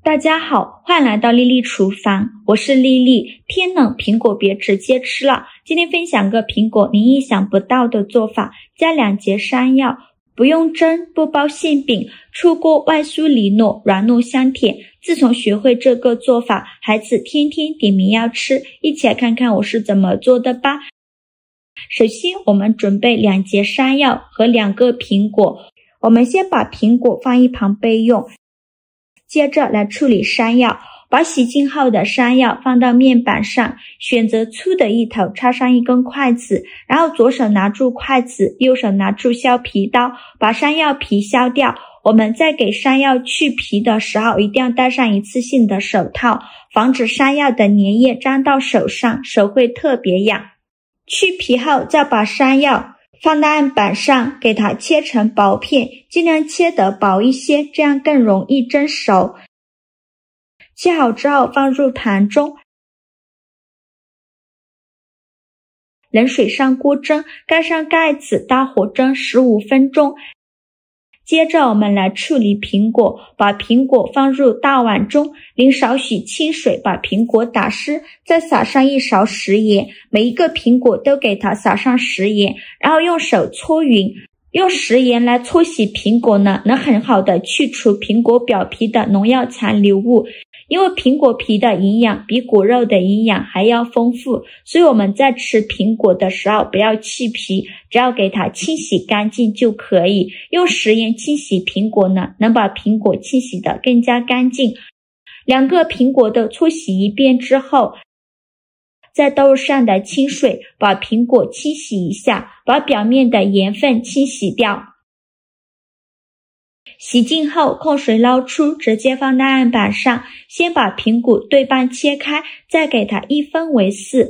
大家好，欢迎来到丽丽厨房，我是丽丽。天冷，苹果别直接吃了。今天分享个苹果您意想不到的做法，加2节山药，不用蒸，不包馅饼，出锅外酥里糯，软糯香甜。自从学会这个做法，孩子天天点名要吃，一起来看看我是怎么做的吧。首先我们准备2节山药和2个苹果，我们先把苹果放一旁备用。接着来处理山药，把洗净后的山药放到面板上，选择粗的一头，插上一根筷子，然后左手拿住筷子，右手拿住削皮刀，把山药皮削掉。我们在给山药去皮的时候，一定要戴上一次性的手套，防止山药的粘液粘到手上，手会特别痒。去皮后，再把山药放到案板上，给它切成薄片，尽量切得薄一些，这样更容易蒸熟。切好之后放入盘中，冷水上锅蒸，盖上盖子，大火蒸15分钟。接着我们来处理苹果，把苹果放入大碗中，淋少许清水，把苹果打湿，再撒上1勺食盐，每一个苹果都给它撒上食盐，然后用手搓匀。用食盐来搓洗苹果呢，能很好的去除苹果表皮的农药残留物。因为苹果皮的营养比果肉的营养还要丰富，所以我们在吃苹果的时候不要去皮，只要给它清洗干净就可以。用食盐清洗苹果呢，能把苹果清洗得更加干净。2个苹果都搓洗一遍之后，再倒入上的清水，把苹果清洗一下，把表面的盐分清洗掉。洗净后控水捞出，直接放到案板上，先把苹果对半切开，再给它1分为4。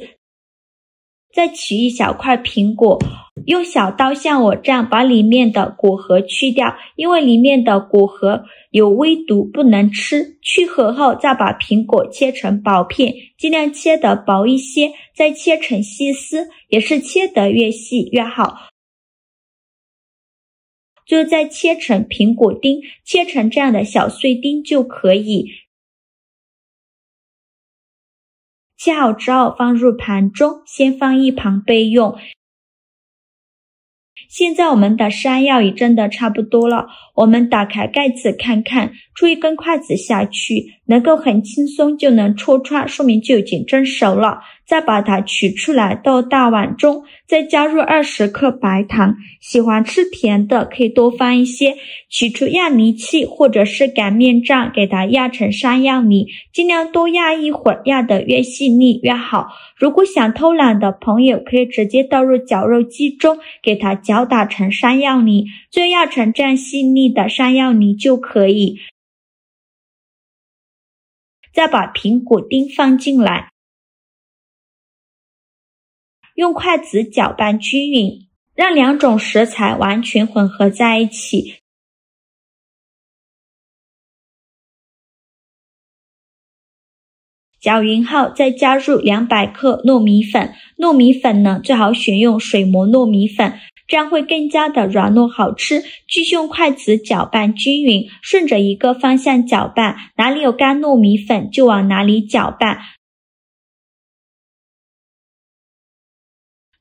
再取一小块苹果，用小刀像我这样把里面的果核去掉，因为里面的果核有微毒，不能吃。去核后再把苹果切成薄片，尽量切得薄一些，再切成细丝，也是切得越细越好。最后再切成苹果丁，切成这样的小碎丁就可以。切好之后放入盘中，先放一旁备用。现在我们的山药已蒸得差不多了，我们打开盖子看看，出一根筷子下去，能够很轻松就能戳穿，说明就已经蒸熟了。再把它取出来倒大碗中，再加入20克白糖，喜欢吃甜的可以多放一些。取出压泥器或者是擀面杖，给它压成山药泥，尽量多压一会儿，压得越细腻越好。如果想偷懒的朋友，可以直接倒入绞肉机中，给它搅打成山药泥，最后压成这样细腻的山药泥就可以。再把苹果丁放进来，用筷子搅拌均匀，让2种食材完全混合在一起。搅匀后再加入200克糯米粉，糯米粉呢最好选用水磨糯米粉，这样会更加的软糯好吃。继续用筷子搅拌均匀，顺着一个方向搅拌，哪里有干糯米粉就往哪里搅拌。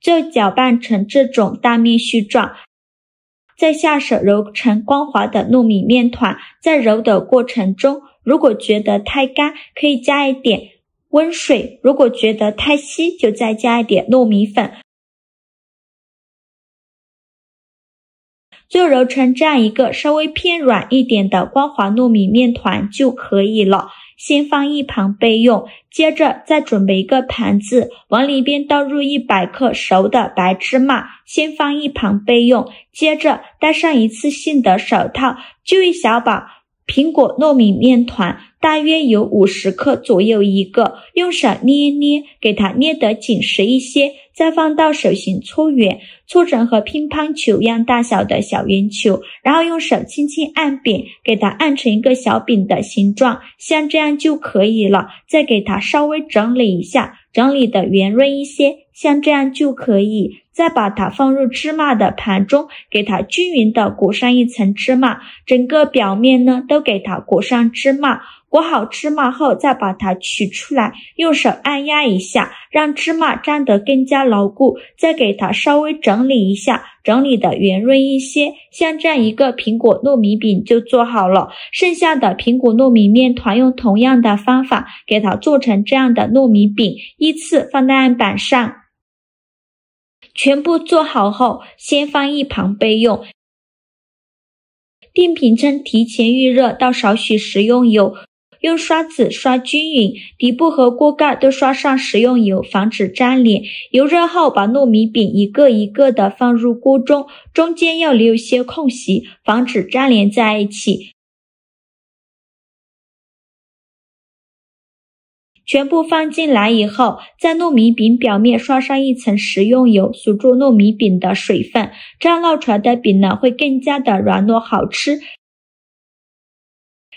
最后搅拌成这种大面絮状，再下手揉成光滑的糯米面团。在揉的过程中，如果觉得太干，可以加一点温水，如果觉得太稀，就再加一点糯米粉。最后揉成这样一个稍微偏软一点的光滑糯米面团就可以了，先放一旁备用。接着再准备一个盘子，往里边倒入100克熟的白芝麻，先放一旁备用。接着戴上一次性的手套，就一小把苹果糯米面团，大约有50克左右一个，用手捏捏，给它捏得紧实一些，再放到手心搓圆，搓成和乒乓球一样大小的小圆球，然后用手轻轻按扁，给它按成一个小饼的形状，像这样就可以了。再给它稍微整理一下，整理的圆润一些，像这样就可以。再把它放入芝麻的盘中，给它均匀的裹上一层芝麻，整个表面呢都给它裹上芝麻。裹好芝麻后，再把它取出来，用手按压一下，让芝麻粘得更加牢固，再给它稍微整理一下，整理的圆润一些，像这样一个苹果糯米饼就做好了。剩下的苹果糯米面团用同样的方法给它做成这样的糯米饼，依次放在案板上。全部做好后，先放一旁备用。电饼铛提前预热到少许食用油，用刷子刷均匀，底部和锅盖都刷上食用油，防止粘连。油热后，把糯米饼一个一个的放入锅中，中间要留一些空隙，防止粘连在一起。全部放进来以后，在糯米饼表面刷上一层食用油，锁住糯米饼的水分，这样烙出来的饼呢会更加的软糯好吃。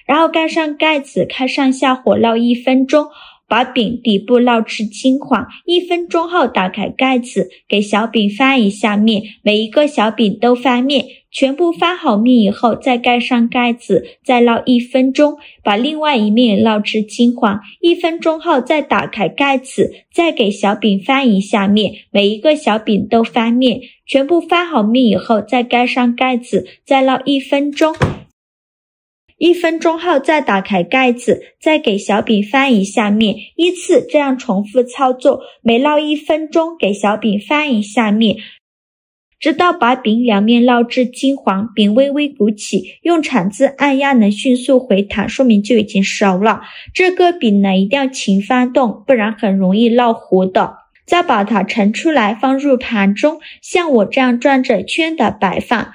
然后盖上盖子，开上下火烙1分钟，把饼底部烙至金黄。1分钟后打开盖子，给小饼翻一下面，每一个小饼都翻面。全部翻好面以后，再盖上盖子，再烙1分钟，把另外一面烙至金黄。1分钟后再打开盖子，再给小饼翻一下面，每一个小饼都翻面。全部翻好面以后，再盖上盖子，再烙1分钟。1分钟后再打开盖子，再给小饼翻一下面，依次这样重复操作，每烙1分钟给小饼翻一下面，直到把饼两面烙至金黄，饼微微鼓起，用铲子按压能迅速回弹，说明就已经熟了。这个饼呢一定要勤翻动，不然很容易烙糊的。再把它盛出来放入盘中，像我这样转着圈的摆放。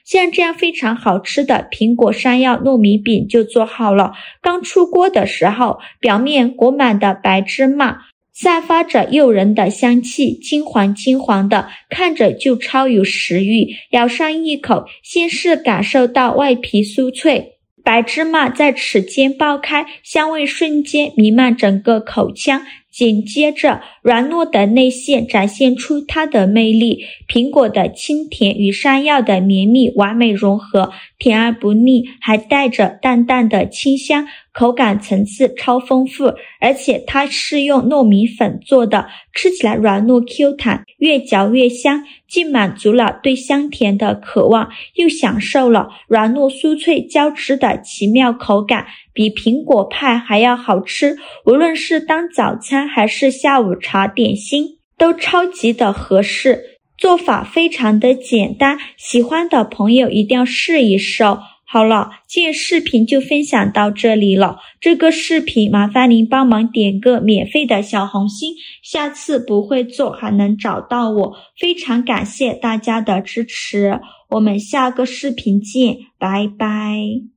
像这样非常好吃的苹果山药糯米饼就做好了。刚出锅的时候，表面裹满的白芝麻，散发着诱人的香气，金黄金黄的，看着就超有食欲。咬上一口，先是感受到外皮酥脆，白芝麻在齿间爆开，香味瞬间弥漫整个口腔。紧接着，软糯的内馅展现出它的魅力，苹果的清甜与山药的绵密完美融合，甜而不腻，还带着淡淡的清香，口感层次超丰富，而且它是用糯米粉做的，吃起来软糯 Q 弹，越嚼越香，既满足了对香甜的渴望，又享受了软糯酥脆交织的奇妙口感，比苹果派还要好吃。无论是当早餐还是下午茶点心，都超级的合适。做法非常的简单，喜欢的朋友一定要试一试哦。好了，今天视频就分享到这里了。这个视频麻烦您帮忙点个免费的小红心，下次不会做还能找到我。非常感谢大家的支持，我们下个视频见，拜拜。